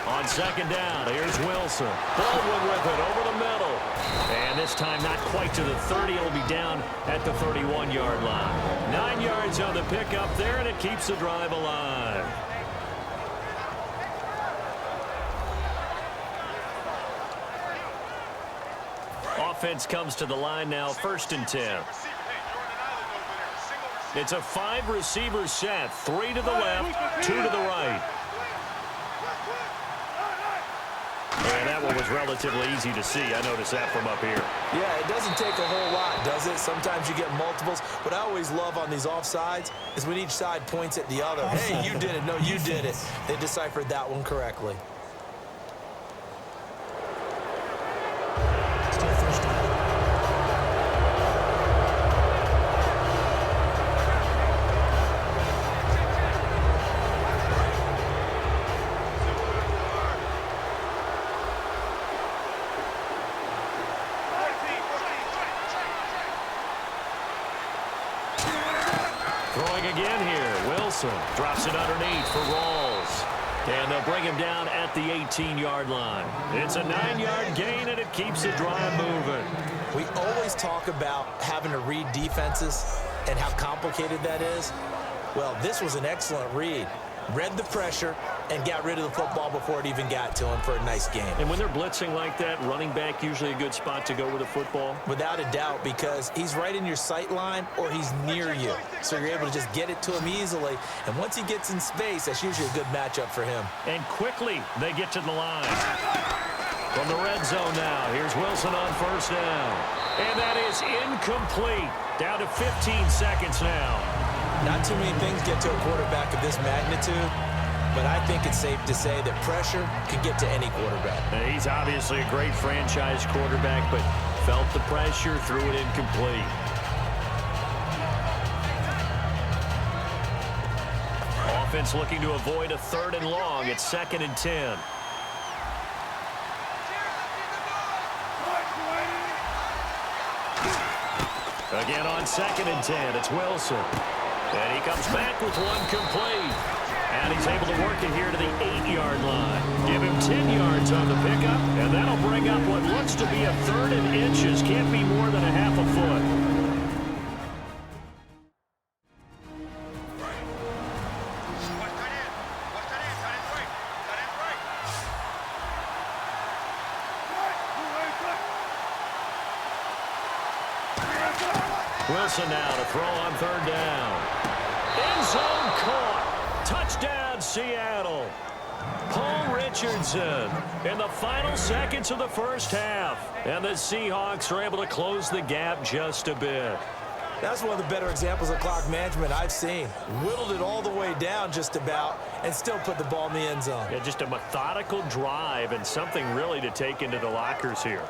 On second down, here's Wilson. Baldwin with it over the middle. And this time not quite to the 30. It'll be down at the 31-yard line. 9 yards on the pickup there, and it keeps the drive alive. Offense comes to the line now, 1st and 10. It's a 5-receiver set. 3 to the left, 2 to the right. And that one was relatively easy to see. I noticed that from up here. Yeah, it doesn't take a whole lot, does it? Sometimes you get multiples. What I always love on these offsides is when each side points at the other. Hey, you did it. No, you did it. They deciphered that one correctly. Throwing again here. Wilson drops it underneath for Rawls. And they'll bring him down at the 18-yard line. It's a 9-yard gain, and it keeps the drive moving. We always talk about having to read defenses and how complicated that is. Well, this was an excellent read. Read the pressure and got rid of the football before it even got to him for a nice game. And when they're blitzing like that, running back usually a good spot to go with the football? Without a doubt, because he's right in your sight line or he's near you. So you're able to just get it to him easily. And once he gets in space, that's usually a good matchup for him. And quickly they get to the line. From the red zone now, here's Wilson on 1st down. And that is incomplete. Down to 15 seconds now. Not too many things get to a quarterback of this magnitude, but I think it's safe to say that pressure can get to any quarterback. He's obviously a great franchise quarterback, but felt the pressure, threw it incomplete. Offense looking to avoid a 3rd and long. It's 2nd and 10. Again on 2nd and 10, it's Wilson. And he comes back with one complete. And he's able to work it here to the 8-yard line. Give him 10 yards on the pickup, and that'll bring up what looks to be a 3rd and inches. Can't be more than a half a foot. Wilson now to throw on 3rd down. End zone caught. Touchdown, Seattle. Paul Richardson in the final seconds of the 1st half. And the Seahawks are able to close the gap just a bit. That's one of the better examples of clock management I've seen. Whittled it all the way down just about and still put the ball in the end zone. Yeah, just a methodical drive and something really to take into the lockers here.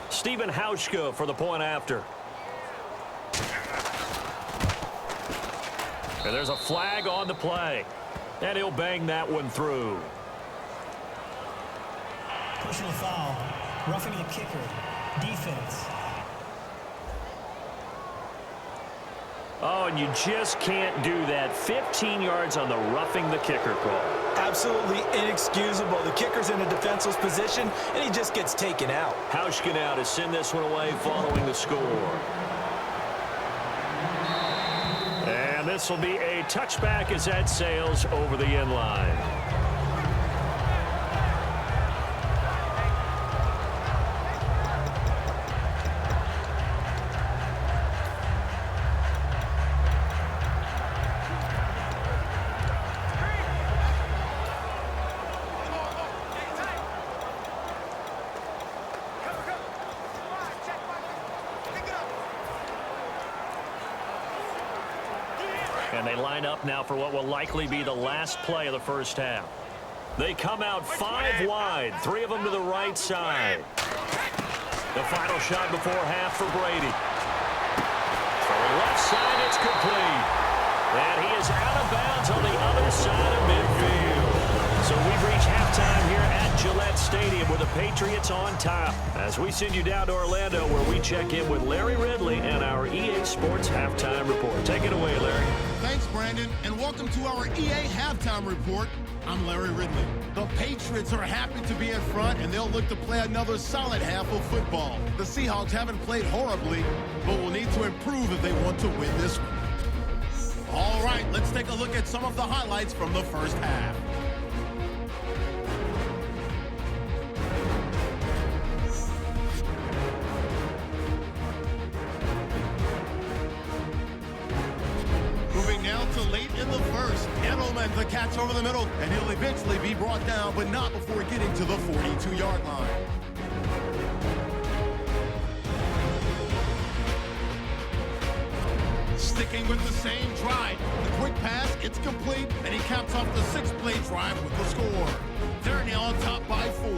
Stephen Hauschka for the point after. And there's a flag on the play. And he'll bang that one through. Personal foul. Roughing the kicker. Defense. Oh, and you just can't do that. 15 yards on the roughing the kicker call. Absolutely inexcusable. The kicker's in a defenseless position, and he just gets taken out. Hauschka now to send this one away following the score. And this will be a touchback as that sails over the end line. And they line up now for what will likely be the last play of the 1st half. They come out 5 wide, 3 of them to the right side. The final shot before half for Brady. For the left side, it's complete. And he is out of bounds on the other side of midfield. So we've reached halftime here at Gillette Stadium with the Patriots on top. As we send you down to Orlando, where we check in with Larry Ridley and our EA Sports Halftime Report. Take it away, Larry. Thanks, Brandon, and welcome to our EA Halftime Report. I'm Larry Ridley. The Patriots are happy to be in front, and they'll look to play another solid half of football. The Seahawks haven't played horribly, but will need to improve if they want to win this one. All right, let's take a look at some of the highlights from the first half. Moving now to late in the first. Edelman, the catch over the middle, and he'll eventually be brought down, but not before getting to the 42-yard line. Sticking with the same drive. The quick pass, it's complete, and he caps off the 6-play drive with the score. They're now on top by 4.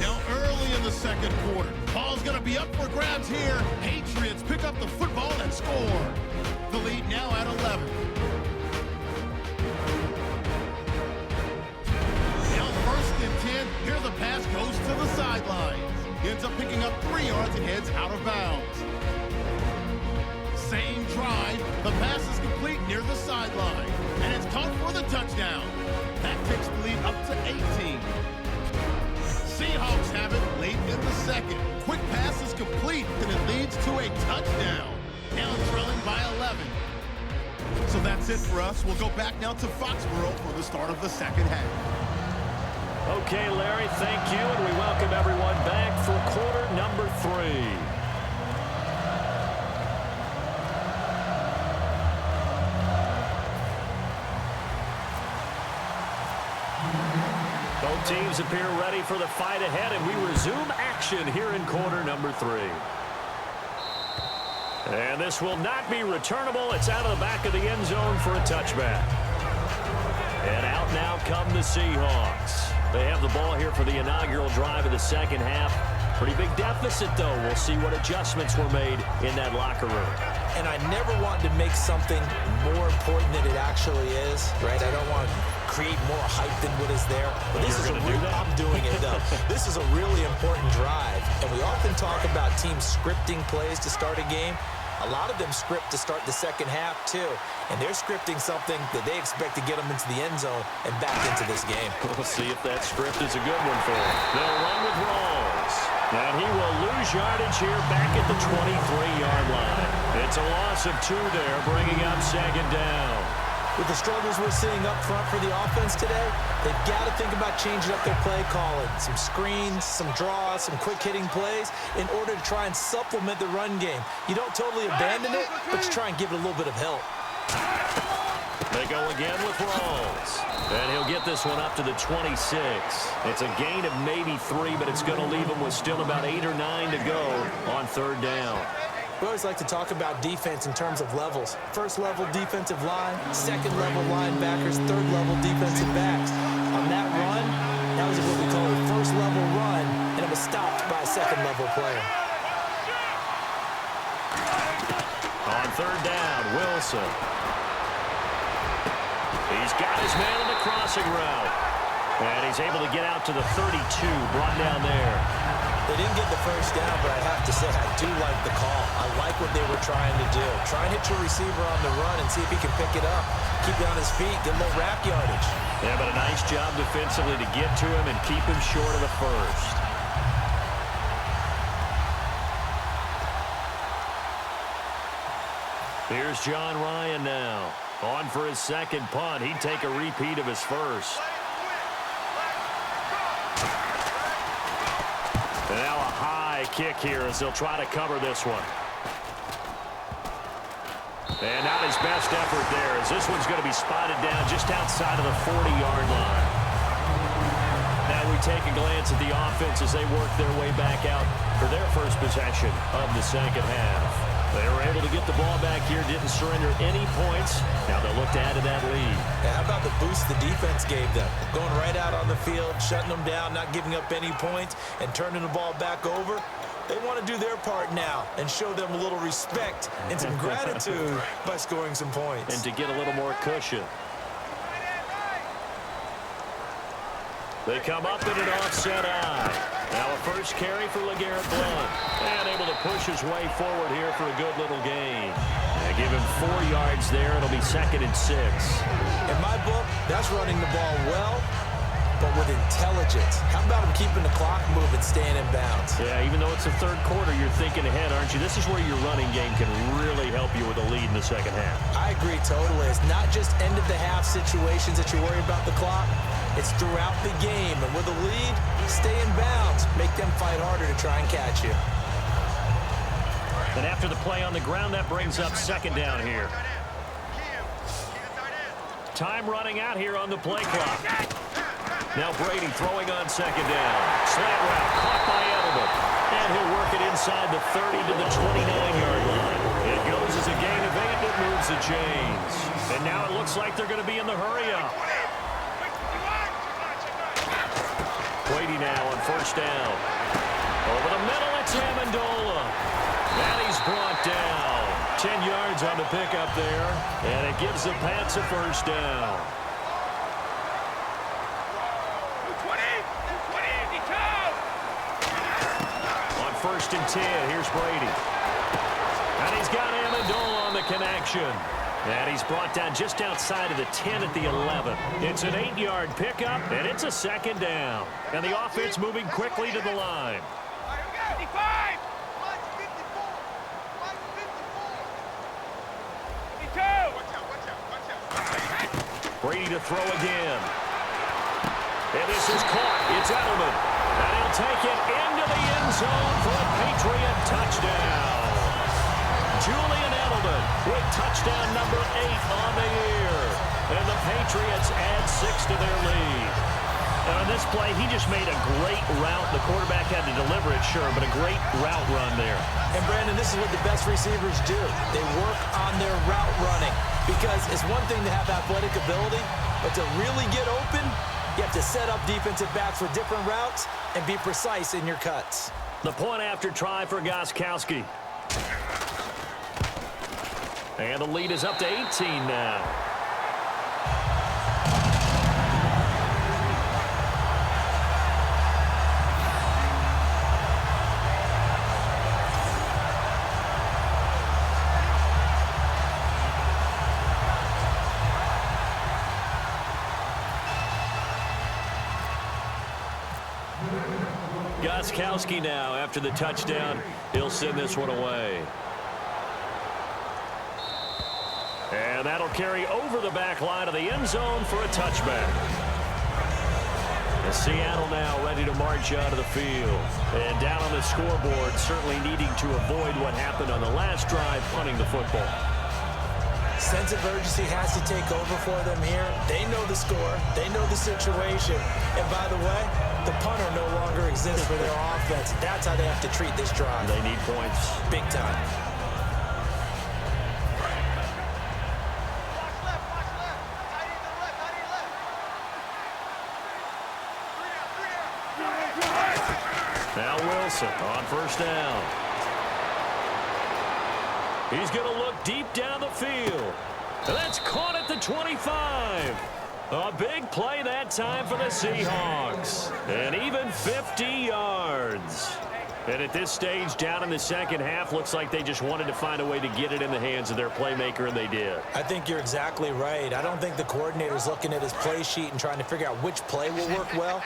Now early in the second quarter. Ball's going to be up for grabs here. Patriots pick up the football and score. The lead now at 11. Now 1st and 10. Here the pass goes to the sidelines. He ends up picking up 3 yards and heads out of bounds. Same drive. The pass is complete near the sideline. And it's caught for the touchdown. That takes the lead up to 18. Seahawks have it late in the second. Quick pass is complete, and it leads to a touchdown. Now trailing by 11. So that's it for us. We'll go back now to Foxborough for the start of the second half. Okay, Larry, thank you, and we welcome everyone back for quarter number 3. Both teams appear ready for the fight ahead, and we resume action here in quarter number 3. And this will not be returnable. It's out of the back of the end zone for a touchback. And out now come the Seahawks. They have the ball here for the inaugural drive of the second half. Pretty big deficit, though. We'll see what adjustments were made in that locker room. And I never want to make something more important than it actually is, right? I don't want to create more hype than what is there. But this is I'm doing it, though. This is a really important drive. And we often talk about teams scripting plays to start a game. A lot of them script to start the second half, too. And they're scripting something that they expect to get them into the end zone and back into this game. We'll see if that script is a good one for them. They'll run with Rawls. And he will lose yardage here back at the 23-yard line. It's a loss of 2 there, bringing up second down. With the struggles we're seeing up front for the offense today, they've got to think about changing up their play calling. Some screens, some draws, some quick-hitting plays in order to try and supplement the run game. You don't totally abandon it, but you try and give it a little bit of help. They go again with Rawls. And he'll get this one up to the 26. It's a gain of maybe 3, but it's going to leave him with still about 8 or 9 to go on 3rd down. We always like to talk about defense in terms of levels. 1st level defensive line, 2nd level linebackers, 3rd level defensive backs. On that run, that was what we call a 1st level run, and it was stopped by a 2nd level player. On 3rd down, Wilson. He's got his man on the crossing route. And he's able to get out to the 32, brought down there. They didn't get the 1st down, but I have to say I do like the call. I like what they were trying to do. Try and hit your receiver on the run and see if he can pick it up. Keep it on his feet, get a little wrap yardage. Yeah, but a nice job defensively to get to him and keep him short of the 1st. Here's John Ryan now. On for his 2nd punt. He'd take a repeat of his 1st. And now a high kick here as they'll try to cover this one. And not his best effort there, as this one's going to be spotted down just outside of the 40-yard line. Now we take a glance at the offense as they work their way back out for their first possession of the second half. They were able to get the ball back here, didn't surrender any points. Now they'll look to add to that lead. Yeah, how about the boost the defense gave them? Going right out on the field, shutting them down, not giving up any points, and turning the ball back over. They want to do their part now and show them a little respect and some gratitude by scoring some points. And to get a little more cushion. They come up in an offset eye. Now a first carry for LeGarrette Blount. And able to push his way forward here for a good little gain. They give him 4 yards there. It'll be 2nd and 6. In my book, that's running the ball well, but with intelligence. How about him keeping the clock moving, staying in bounds? Yeah, even though it's the third quarter, you're thinking ahead, aren't you? This is where your running game can really help you with a lead in the second half. I agree totally. It's not just end-of-the-half situations that you worry about the clock. It's throughout the game. And with a lead, stay in bounds. Make them fight harder to try and catch you. And after the play on the ground, that brings up 2nd down here. Time running out here on the play clock. Now Brady throwing on 2nd down. Slant route caught by Edelman. And he'll work it inside the 30 to the 29-yard line. It goes as a gain of 8 that moves the chains. And now it looks like they're going to be in the hurry-up. Brady now on 1st down. Over the middle, it's Amendola. And he's brought down. 10 yards on the pickup there. And it gives the Pats a 1st down. On 1st and 10, here's Brady. And he's got Amendola on the connection. And he's brought down just outside of the 10 at the 11. It's an 8-yard pickup, and it's a 2nd down. And the offense moving quickly to the line. Brady to throw again. And this is caught. It's Edelman. And he'll take it into the end zone for a Patriot touchdown. Julian Edelman with touchdown number 8 on the year. And the Patriots add 6 to their lead. And on this play, he just made a great route. The quarterback had to deliver it, sure, but a great route run there. And, Brandon, this is what the best receivers do. They work on their route running. Because it's one thing to have athletic ability, but to really get open, you have to set up defensive backs with different routes and be precise in your cuts. The point after try for Gostkowski. And the lead is up to 18 now. Gostkowski now after the touchdown. He'll send this one away. And that'll carry over the back line of the end zone for a touchback. And Seattle now ready to march out of the field. And down on the scoreboard, certainly needing to avoid what happened on the last drive, punting the football. Sense of urgency has to take over for them here. They know the score. They know the situation. And by the way, the punter no longer exists for their offense. That's how they have to treat this drive. They need points. Big time. Now Wilson on 1st down. He's going to look deep down the field. And that's caught at the 25. A big play that time for the Seahawks. And even 50 yards. And at this stage, down in the second half, looks like they just wanted to find a way to get it in the hands of their playmaker, and they did. I think you're exactly right. I don't think the coordinator's looking at his play sheet and trying to figure out which play will work well.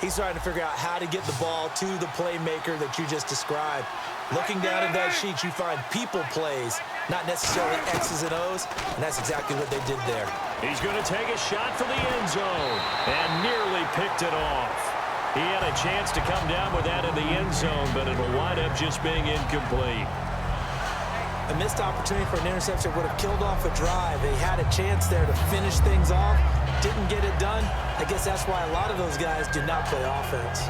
He's trying to figure out how to get the ball to the playmaker that you just described. Looking down at that sheet, you find people plays, not necessarily X's and O's, and that's exactly what they did there. He's going to take a shot for the end zone and nearly picked it off. He had a chance to come down with that in the end zone, but it'll wind up just being incomplete. A missed opportunity for an interception would have killed off a drive. They had a chance there to finish things off, didn't get it done. I guess that's why a lot of those guys do not play offense.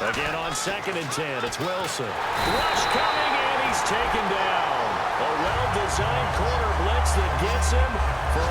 Again on 2nd and 10, it's Wilson. Rush coming, and he's taken down. A well-designed corner blitz that gets him for a